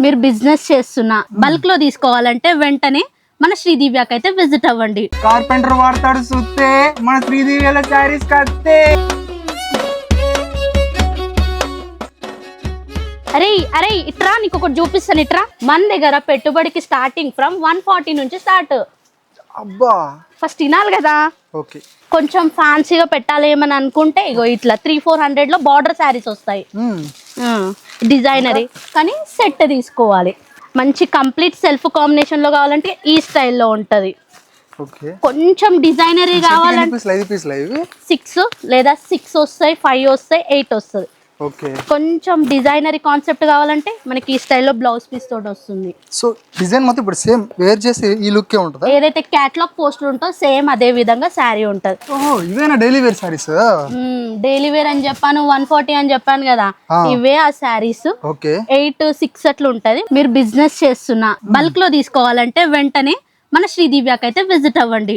మీరు బిజినెస్ చేస్తున్నా బల్క్ లో తీసుకోవాలంటే వెంటనే మన శ్రీదివ్యకి అయితే విజిట్ అవ్వండి. కార్పెంటర్ వాడతాడు చూస్తే మన శ్రీదేవిల శారీస్ కత్తే. అరే అరే ఇట్రా, నీకు ఒకటి చూపిస్తాను ఇట్రా. మన దగ్గర పెట్టుబడికి స్టార్టింగ్ ఫ్రమ్ 140 నుంచి స్టార్ట్. అబ్బా ఫస్ట్ తినాలి కదా. ఓకే. కొంచెం ఫ్యాన్సీగా పెట్టాలి ఏమని అనుకుంటే ఇగో ఇట్లా 300-400 లో బార్డర్ శారీస్ వస్తాయి. డిజైనరీ కానీ సెట్ తీసుకోవాలి. మంచి కంప్లీట్ సెల్ఫ్ కాంబినేషన్ లో కావాలంటే ఈ స్టైల్లో ఉంటది. ఓకే. కొంచెం డిజైనరీ కావాలంటే 6 లేదా 6 వస్తాయి, 5 వస్తాయి, 8 వస్తుంది. ఓకే. కొంచెం డిజైనరీ కాన్సెప్ట్ కావాలంటే మనకి ఈ స్టైల్లో బ్లౌజ్ పీస్ తోటి వస్తుంది. సో డిజైన్ మొత్తం ఇప్పుడు సేమ్ వేర్ చేసి ఈ లుక్ ఏ ఉంటుందా? ఏదైతే క్యాటలాగ్ పోస్టర్ ఉంటో సేమ్ అదే విధంగా శారీ ఉంటది. ఓహో ఇవేనా daily wear saris? Daily wear అని చెప్పాను, 140 అని చెప్పాను కదా, ఇవే ఆ శారీస్. ఓకే. 8-6 అట్లా ఉంటది. మీరు బిజినెస్ చేస్తున్నా బల్క్ లో తీసుకోవాలంటే వెంటనే మన శ్రీదివ్యకి అయితే విజిట్ అవ్వండి.